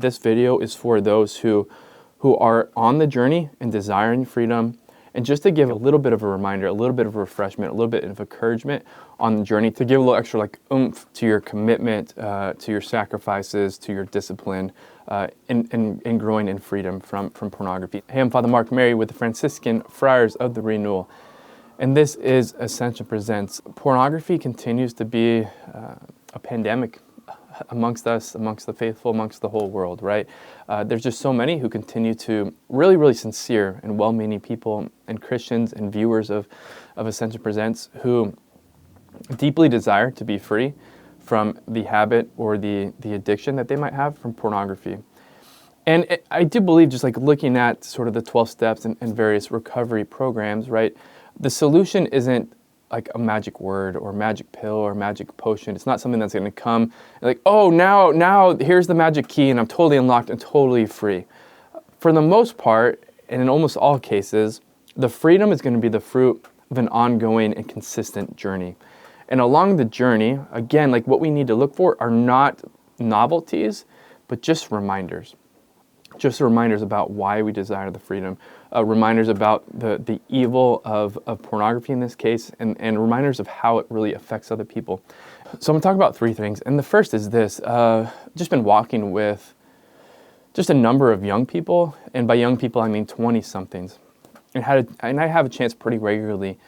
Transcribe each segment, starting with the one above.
This video is for those who are on the journey and desiring freedom, and just to give a little bit of a reminder, a little bit of a refreshment, a little bit of encouragement on the journey, to give a little extra oomph to your commitment, to your sacrifices, to your discipline, in growing in freedom from pornography. Hey, I'm Father Mark Mary with the Franciscan Friars of the Renewal, and this is Ascension Presents. Pornography continues to be a pandemic amongst us, amongst the faithful, amongst the whole world, right? There's just so many who continue to, really sincere and well-meaning people and Christians and viewers of Ascension Presents who deeply desire to be free from the habit or the addiction that they might have from pornography. And I do believe, just looking at sort of the 12 steps and various recovery programs, right? The solution isn't like a magic word or magic pill or magic potion. It's not something that's going to come and oh, now here's the magic key and I'm totally unlocked and totally free. For the most part, and in almost all cases, the freedom is going to be the fruit of an ongoing and consistent journey. And along the journey, again, what we need to look for are not novelties, but just reminders. Just reminders about why we desire the freedom, reminders about the evil of pornography in this case, and reminders of how it really affects other people. So I'm going to talk about three things. And the first is this. Just been walking with just a number of young people, and by young people I mean 20-somethings. And I have a chance pretty regularly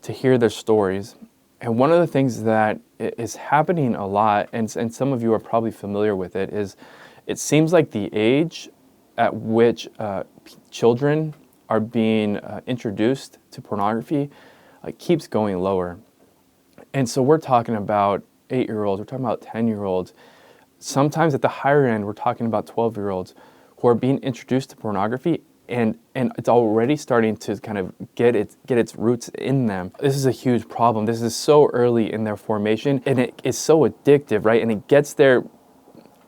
to hear their stories. And one of the things that is happening a lot, and some of you are probably familiar with it, is it seems like the age at which children are being introduced to pornography keeps going lower. And so we're talking about 8-year-olds, we're talking about 10-year-olds. Sometimes at the higher end, we're talking about 12-year-olds who are being introduced to pornography, and it's already starting to kind of get its roots in them. This is a huge problem. This is so early in their formation, and it is so addictive, right? And it gets there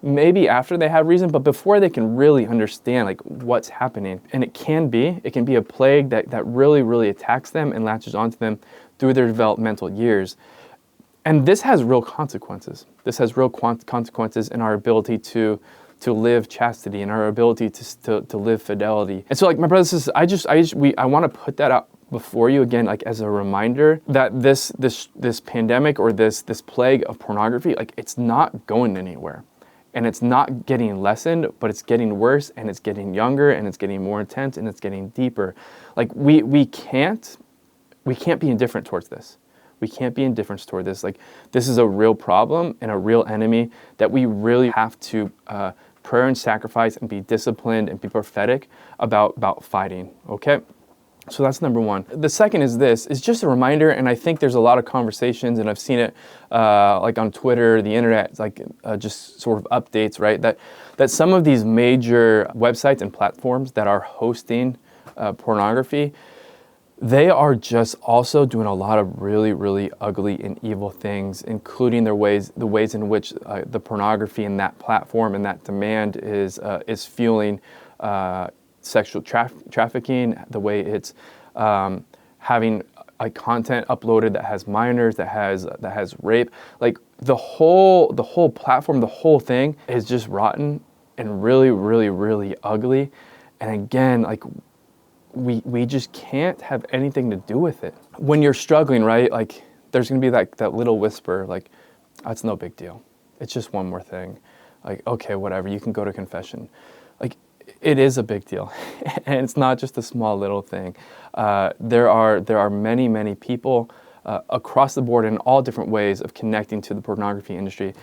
maybe after they have reason, but before they can really understand what's happening. And it can be a plague that really attacks them and latches onto them through their developmental years. And this has real consequences. This has real consequences in our ability to live chastity and our ability to live fidelity. And so my brothers and sisters, I want to put that out before you again, as a reminder that this pandemic or this plague of pornography, it's not going anywhere. And it's not getting lessened, but it's getting worse, and it's getting younger, and it's getting more intense, and it's getting deeper. We can't be indifferent towards this. We can't be indifferent toward this. This is a real problem and a real enemy that we really have to prayer and sacrifice and be disciplined and be prophetic about fighting. Okay. So that's number one. The second is just a reminder, and I think there's a lot of conversations, and I've seen it on Twitter, the internet, just sort of updates, right? That some of these major websites and platforms that are hosting pornography, they are just also doing a lot of really ugly and evil things, including the ways in which the pornography in that platform and that demand is fueling sexual trafficking, the way it's having content uploaded that has minors, that has rape. The whole platform, the whole thing is just rotten and really ugly. And again, we just can't have anything to do with it. When you're struggling, right? There's gonna be that little whisper, that's no big deal. It's just one more thing. Okay, whatever, you can go to confession. It is a big deal, and it's not just a small little thing. There are many people across the board in all different ways of connecting to the pornography industry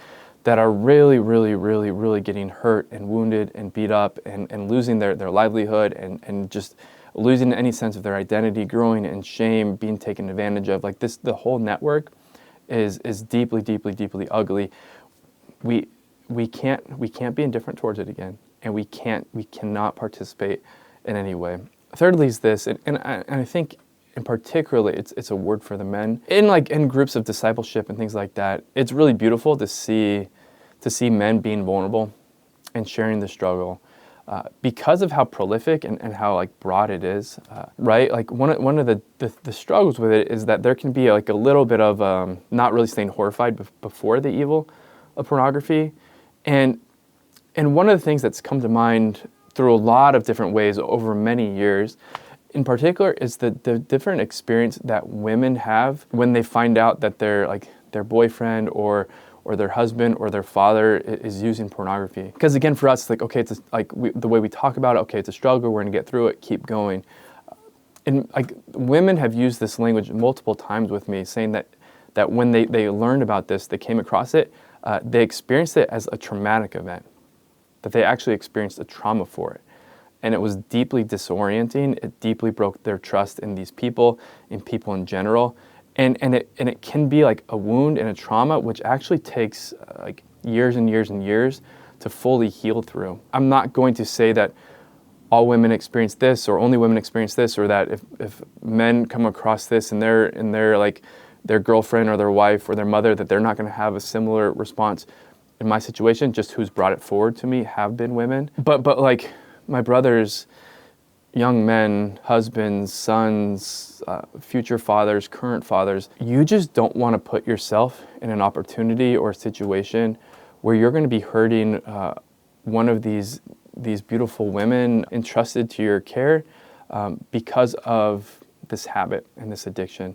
that are really getting hurt and wounded and beat up and losing their livelihood and just losing any sense of their identity, growing in shame, being taken advantage of. The whole network is deeply ugly. We can't be indifferent towards it again. And we cannot participate in any way. Thirdly is this, and I think in particular it's a word for the men. In groups of discipleship and things like that, it's really beautiful to see men being vulnerable and sharing the struggle because of how prolific and how broad it is, right? One of the struggles with it is that there can be a little bit of not really staying horrified before the evil of pornography, and And one of the things that's come to mind through a lot of different ways over many years, in particular, is the different experience that women have when they find out that their boyfriend or their husband or their father is using pornography. Because again, for us, like, okay, it's the way we talk about it, okay, it's a struggle, we're gonna get through it, keep going. And like, women have used this language multiple times with me, saying that when they learned about this, they came across it, they experienced it as a traumatic event, that they actually experienced a trauma for it. And it was deeply disorienting. It deeply broke their trust in these people, in people in general. And it can be like a wound and a trauma, which actually takes like years and years and years to fully heal through. I'm not going to say that all women experience this or only women experience this, or that if men come across this and they're like their girlfriend or their wife or their mother, that they're not going to have a similar response. In my situation, just who's brought it forward to me have been women. But like my brothers, young men, husbands, sons, future fathers, current fathers, you just don't want to put yourself in an opportunity or a situation where you're going to be hurting one of these beautiful women entrusted to your care because of this habit and this addiction.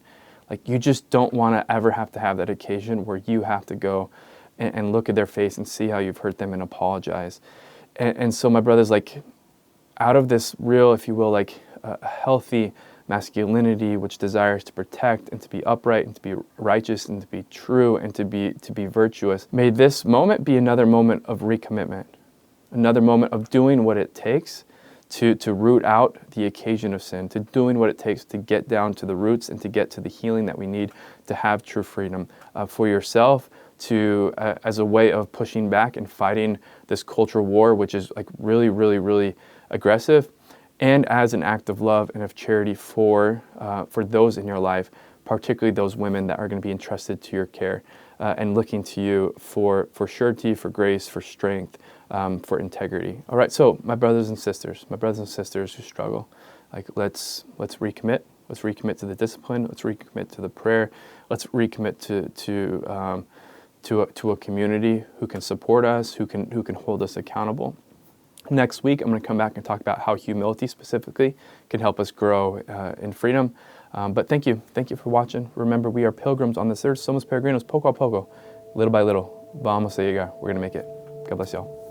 Like, you just don't want to ever have to have that occasion where you have to go and look at their face and see how you've hurt them and apologize. And so my brother's like, out of this real, if you will, like a healthy masculinity, which desires to protect and to be upright and to be righteous and to be true and to be virtuous, may this moment be another moment of recommitment, another moment of doing what it takes to root out the occasion of sin, to doing what it takes to get down to the roots and to get to the healing that we need to have true freedom for yourself, to as a way of pushing back and fighting this cultural war, which is like really, really, really aggressive, and as an act of love and of charity for those in your life, particularly those women that are going to be entrusted to your care and looking to you for surety, for grace, for strength, for integrity. All right, so my brothers and sisters who struggle, like let's recommit. Let's recommit to the discipline. Let's recommit to the prayer. Let's recommit to a community who can support us, who can hold us accountable. Next week, I'm going to come back and talk about how humility specifically can help us grow in freedom. But thank you for watching. Remember, we are pilgrims on this earth. Somos peregrinos, poco a poco, little by little. Vamos a llegar. We're going to make it. God bless y'all.